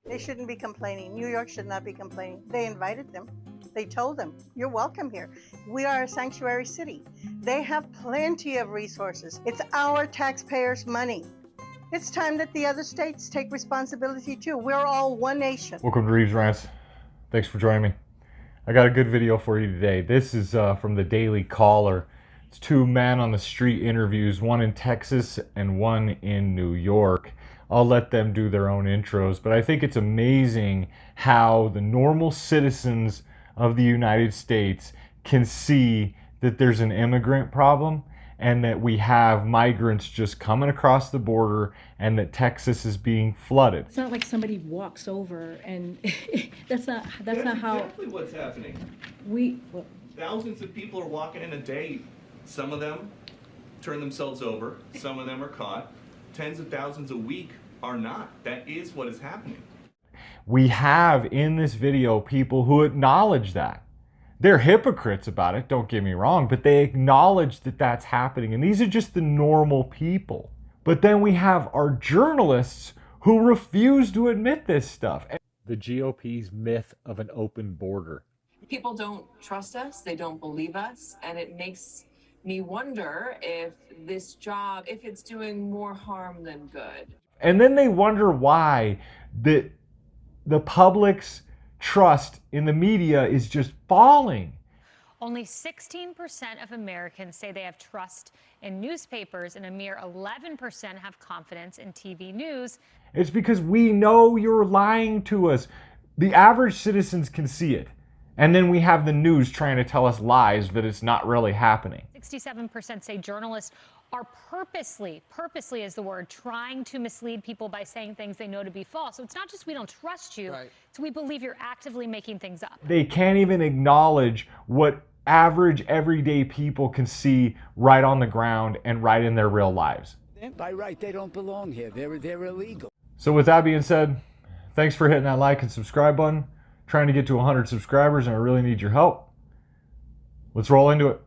They shouldn't be complaining. New York should not be complaining. They invited them. They told them, you're welcome here. We are a sanctuary city. They have plenty of resources. It's our taxpayers' money. It's time that the other states take responsibility too. We're all one nation. Welcome to Reeves Rants. Thanks for joining me. I got a good video for you today. This is from the Daily Caller. It's two man on the street interviews, one in Texas and one in New York. I'll let them do their own intros, but I think it's amazing how the normal citizens of the United States can see that there's an immigrant problem and that we have migrants just coming across the border and that Texas is being flooded. It's not like somebody walks over and that's not how exactly what's happening. Thousands of people are walking in a day. Some of them turn themselves over, some of them are caught. Tens of thousands a week are not. That is what is happening. We have in this video people who acknowledge that. They're hypocrites about it, don't get me wrong, but they acknowledge that that's happening. And these are just the normal people. But then we have our journalists who refuse to admit this stuff. The GOP's myth of an open border. People don't trust us, they don't believe us, and it makes me wonder if this job, if it's doing more harm than good. And then they wonder why the public's trust in the media is just falling. Only 16% of Americans say they have trust in newspapers, and a mere 11% have confidence in TV news. It's because we know you're lying to us. The average citizens can see it. And then we have the news trying to tell us lies that it's not really happening. 67% say journalists are purposely is the word, trying to mislead people by saying things they know to be false. So it's not just we don't trust you, right. It's we believe you're actively making things up. They can't even acknowledge what average everyday people can see right on the ground and right in their real lives. By right, they don't belong here. They're illegal. So with that being said, thanks for hitting that like and subscribe button. Trying to get to 100 subscribers and I really need your help. Let's roll into it.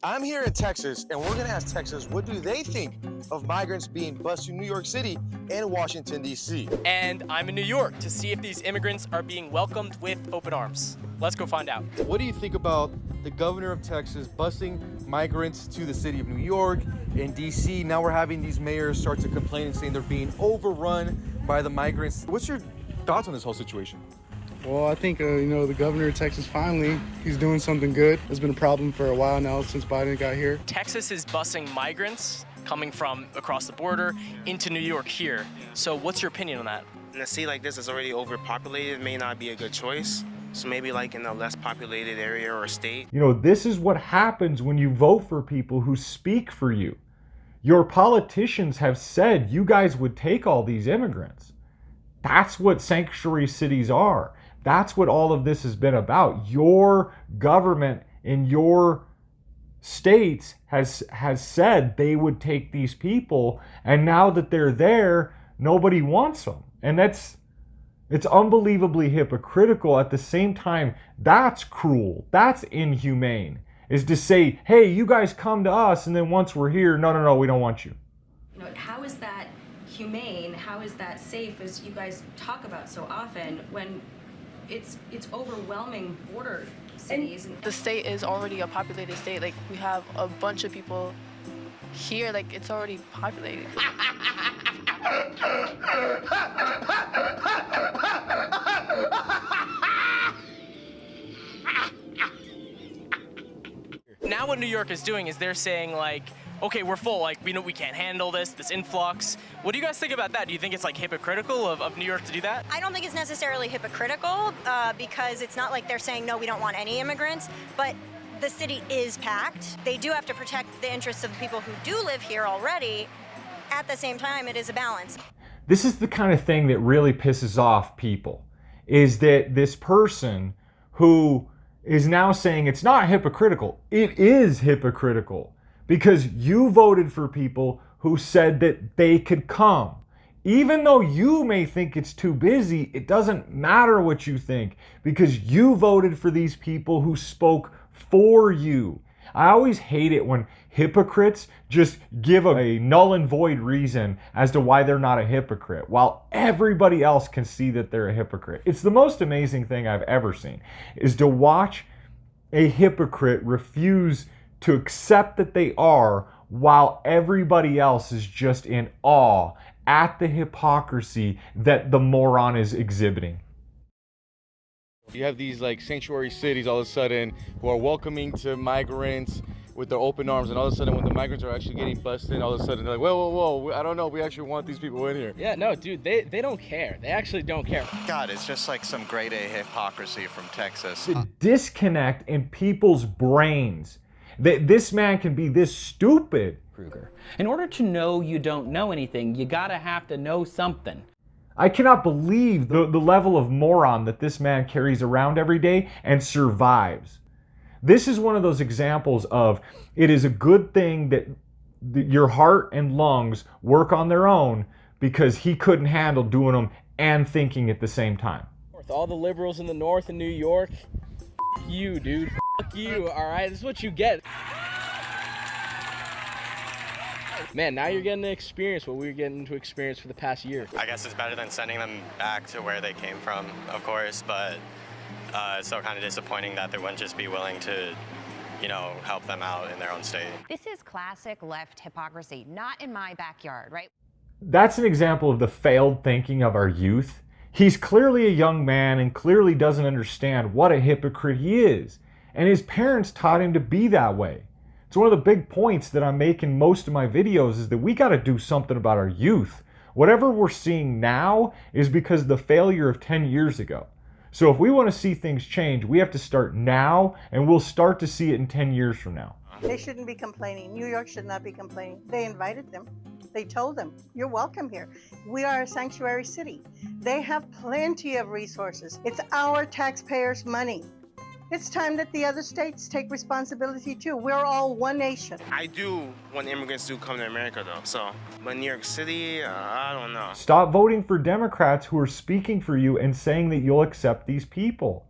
I'm here in Texas, and we're going to ask Texas, what do they think of migrants being bused to New York City and Washington, D.C.? And I'm in New York to see if these immigrants are being welcomed with open arms. Let's go find out. What do you think about the governor of Texas busing migrants to the city of New York and D.C.? Now we're having these mayors start to complain and saying they're being overrun by the migrants. What's your thoughts on this whole situation? Well, I think, the governor of Texas, finally, he's doing something good. It's been a problem for a while now since Biden got here. Texas is busing migrants coming from across the border into New York here. So what's your opinion on that? In a city like this is already overpopulated, may not be a good choice. So maybe like in a less populated area or state. This is what happens when you vote for people who speak for you. Your politicians have said you guys would take all these immigrants. That's what sanctuary cities are. That's what all of this has been about. Your government in your states has said they would take these people, and now that they're there, nobody wants them. And it's unbelievably hypocritical. At the same time, that's cruel. That's inhumane. Is to say, hey, you guys come to us, and then once we're here, no, we don't want you. How is that humane? How is that safe, as you guys talk about so often, when it's overwhelming border cities? The state is already a populated state. Like, we have a bunch of people here. Like, it's already populated. Now what New York is doing is they're saying like, okay, we're full, like we know we can't handle this influx. What do you guys think about that? Do you think it's like hypocritical of New York to do that? I don't think it's necessarily hypocritical because it's not like they're saying, no, we don't want any immigrants, but the city is packed. They do have to protect the interests of the people who do live here already. At the same time, it is a balance. This is the kind of thing that really pisses off people, is that this person who is now saying it's not hypocritical. It is hypocritical because you voted for people who said that they could come. Even though you may think it's too busy, it doesn't matter what you think because you voted for these people who spoke for you. I always hate it when hypocrites just give a null and void reason as to why they're not a hypocrite, while everybody else can see that they're a hypocrite. It's the most amazing thing I've ever seen, is to watch a hypocrite refuse to accept that they are, while everybody else is just in awe at the hypocrisy that the moron is exhibiting. You have these like sanctuary cities all of a sudden who are welcoming to migrants with their open arms, and all of a sudden when the migrants are actually getting busted, all of a sudden they're like, whoa, I don't know if we actually want these people in here. Yeah, no, dude, they don't care. They actually don't care. God, it's just like some grade A hypocrisy from Texas. The disconnect in people's brains that this man can be this stupid. Kruger. In order to know you don't know anything, you gotta have to know something. I cannot believe the level of moron that this man carries around every day and survives. This is one of those examples of it is a good thing that your heart and lungs work on their own, because he couldn't handle doing them and thinking at the same time. All the liberals in the north in New York, f*** you, dude. F*** you, all right? This is what you get. Man, now you're getting to experience what we were getting to experience for the past year. I guess it's better than sending them back to where they came from, of course, but it's still kind of disappointing that they wouldn't just be willing to, you know, help them out in their own state. This is classic left hypocrisy, not in my backyard, right? That's an example of the failed thinking of our youth. He's clearly a young man and clearly doesn't understand what a hypocrite he is. And his parents taught him to be that way. It's one of the big points that I'm making most of my videos, is that we got to do something about our youth. Whatever we're seeing now is because of the failure of 10 years ago. So if we want to see things change, we have to start now, and we'll start to see it in 10 years from now. They shouldn't be complaining. New York should not be complaining. They invited them. They told them, you're welcome here. We are a sanctuary city. They have plenty of resources. It's our taxpayers' money. It's time that the other states take responsibility too. We're all one nation. I do want immigrants to come to America though, but New York City, I don't know. Stop voting for Democrats who are speaking for you and saying that you'll accept these people.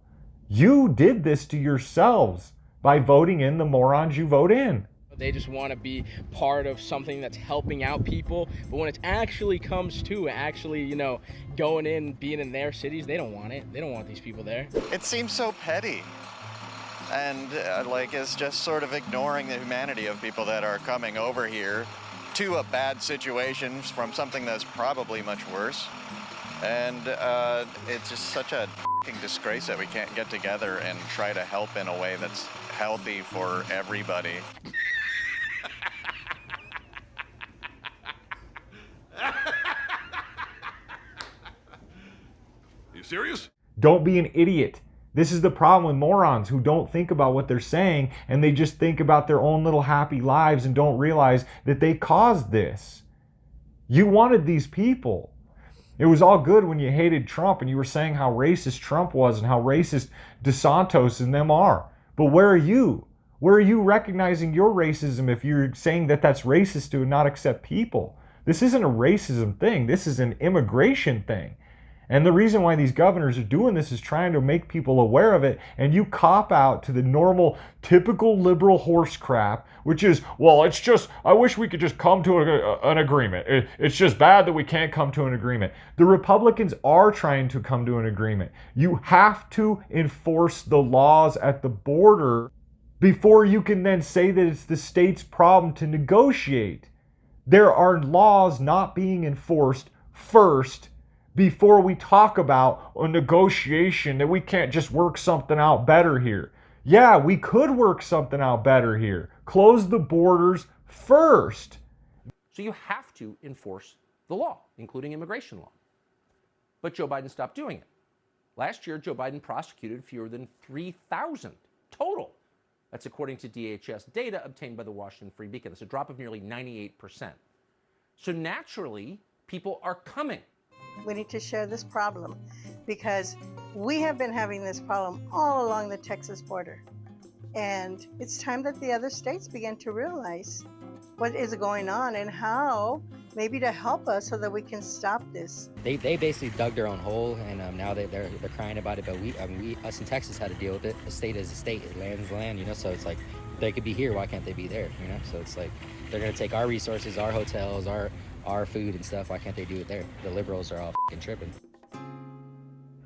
You did this to yourselves by voting in the morons you vote in. They just want to be part of something that's helping out people, but when it actually comes to actually, you know, going in, being in their cities, they don't want it. They don't want these people there. It seems so petty. And like it's just sort of ignoring the humanity of people that are coming over here to a bad situation from something that's probably much worse. And it's just such a f***ing disgrace that we can't get together and try to help in a way that's healthy for everybody. You serious? Don't be an idiot. This is the problem with morons who don't think about what they're saying, and they just think about their own little happy lives and don't realize that they caused this. You wanted these people. It was all good when you hated Trump and you were saying how racist Trump was and how racist DeSantis and them are. But where are you? Where are you recognizing your racism if you're saying that that's racist to not accept people? This isn't a racism thing. This is an immigration thing. And the reason why these governors are doing this is trying to make people aware of it, and you cop out to the normal, typical liberal horse crap, which is, well, it's just, I wish we could just come to an agreement. It's just bad that we can't come to an agreement. The Republicans are trying to come to an agreement. You have to enforce the laws at the border before you can then say that it's the state's problem to negotiate. There are laws not being enforced first before we talk about a negotiation, that we can't just work something out better here. Yeah, we could work something out better here. Close the borders first. So you have to enforce the law, including immigration law. But Joe Biden stopped doing it. Last year, Joe Biden prosecuted fewer than 3,000 total. That's according to DHS data obtained by the Washington Free Beacon. That's a drop of nearly 98%. So naturally, people are coming. We need to share this problem because we have been having this problem all along the Texas border. And it's time that the other states begin to realize what is going on and how maybe to help us so that we can stop this. They basically dug their own hole, and now they're crying about it. But us in Texas had to deal with it. A state is a state, land is land, you know. So it's like they could be here, why can't they be there? You know, so it's like they're gonna take our resources, our hotels, our food and stuff. Why can't they do it there? The liberals are all fucking tripping.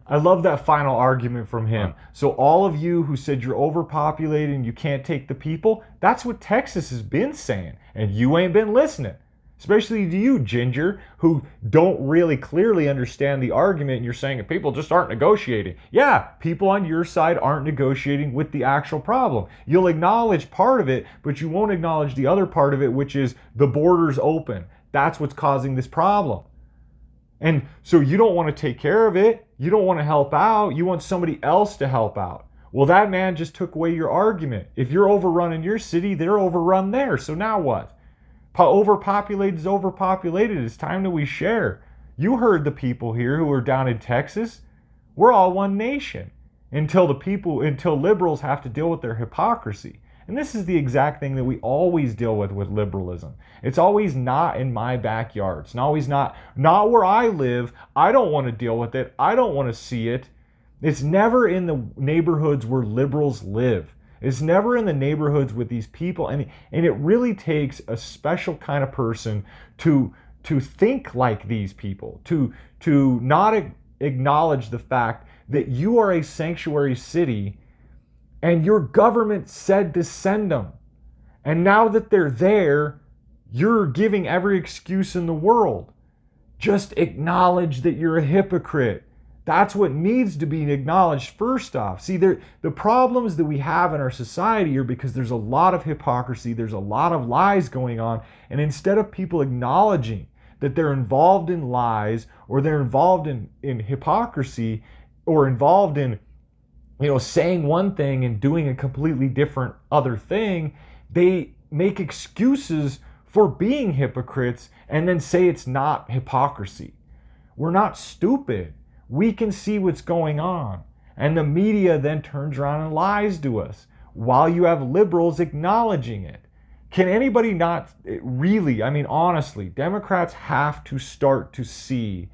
I love that final argument from him. So all of you who said you're overpopulated and you can't take the people, that's what Texas has been saying, and you ain't been listening. Especially to you, Ginger, who don't really clearly understand the argument, and you're saying that people just aren't negotiating. Yeah, people on your side aren't negotiating with the actual problem. You'll acknowledge part of it, but you won't acknowledge the other part of it, which is the border's open. That's what's causing this problem. And so you don't want to take care of it. You don't want to help out. You want somebody else to help out. Well, that man just took away your argument. If you're overrun in your city, they're overrun there. So now what? Overpopulated is overpopulated. It's time that we share. You heard the people here who are down in Texas. We're all one nation until liberals have to deal with their hypocrisy. And this is the exact thing that we always deal with liberalism. It's always not in my backyard. It's always not where I live. I don't want to deal with it. I don't want to see it. It's never in the neighborhoods where liberals live. It's never in the neighborhoods with these people. And it really takes a special kind of person to think like these people, to not acknowledge the fact that you are a sanctuary city and your government said to send them. And now that they're there, you're giving every excuse in the world. Just acknowledge that you're a hypocrite. That's what needs to be acknowledged first off. See, the problems that we have in our society are because there's a lot of hypocrisy, there's a lot of lies going on, and instead of people acknowledging that they're involved in lies, or they're involved in hypocrisy, or involved in saying one thing and doing a completely different other thing, they make excuses for being hypocrites and then say it's not hypocrisy. We're not stupid. We can see what's going on. And the media then turns around and lies to us while you have liberals acknowledging it. Can anybody not really, honestly, Democrats have to start to see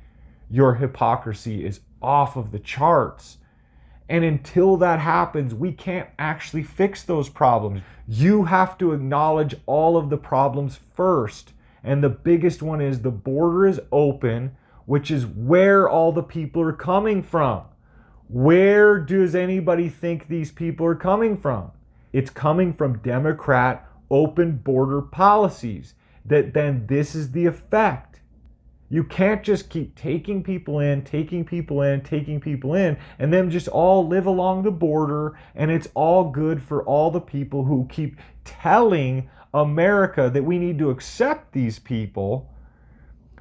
your hypocrisy is off of the charts. And until that happens, we can't actually fix those problems. You have to acknowledge all of the problems first. And the biggest one is the border is open, which is where all the people are coming from. Where does anybody think these people are coming from? It's coming from Democrat open border policies. That then this is the effect. You can't just keep taking people in, and then just all live along the border, and it's all good for all the people who keep telling America that we need to accept these people.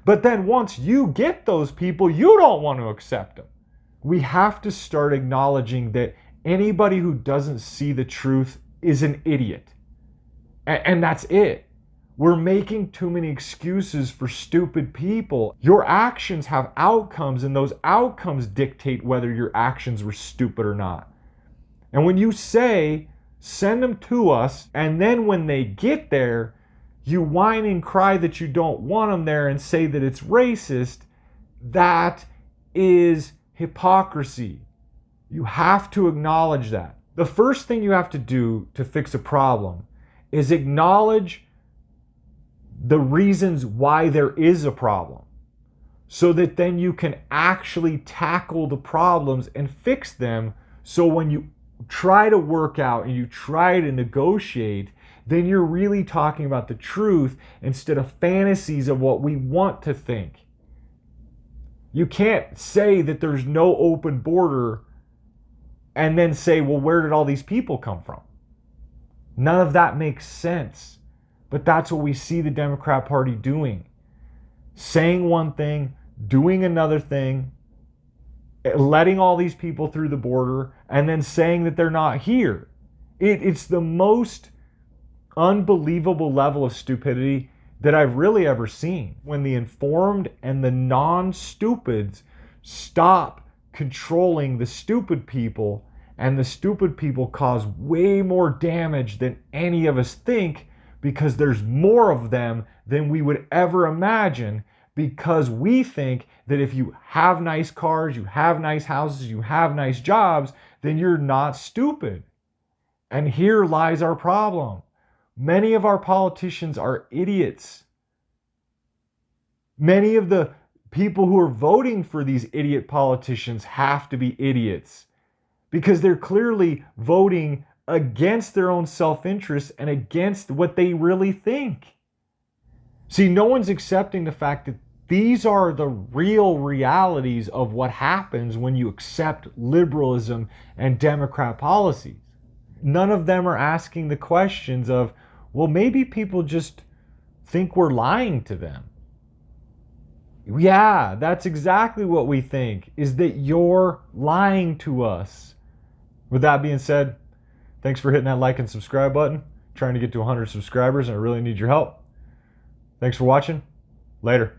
But then once you get those people, you don't want to accept them. We have to start acknowledging that anybody who doesn't see the truth is an idiot. And that's it. We're making too many excuses for stupid people. Your actions have outcomes, and those outcomes dictate whether your actions were stupid or not. And when you say, send them to us, and then when they get there, you whine and cry that you don't want them there and say that it's racist, that is hypocrisy. You have to acknowledge that. The first thing you have to do to fix a problem is acknowledge the reasons why there is a problem, so that then you can actually tackle the problems and fix them. So when you try to work out and you try to negotiate, then you're really talking about the truth instead of fantasies of what we want to think. You can't say that there's no open border and then say, well, where did all these people come from? None of that makes sense. But that's what we see the Democrat Party doing. Saying one thing, doing another thing, letting all these people through the border, and then saying that they're not here. It's the most unbelievable level of stupidity that I've really ever seen. When the informed and the non-stupids stop controlling the stupid people, and the stupid people cause way more damage than any of us think, because there's more of them than we would ever imagine, because we think that if you have nice cars, you have nice houses, you have nice jobs, then you're not stupid. And here lies our problem. Many of our politicians are idiots. Many of the people who are voting for these idiot politicians have to be idiots because they're clearly voting against their own self-interest and against what they really think. See, no one's accepting the fact that these are the real realities of what happens when you accept liberalism and Democrat policies. None of them are asking the questions of, well, maybe people just think we're lying to them. Yeah, that's exactly what we think, is that you're lying to us. With that being said, thanks for hitting that like and subscribe button. Trying to get to 100 subscribers and I really need your help. Thanks for watching. Later.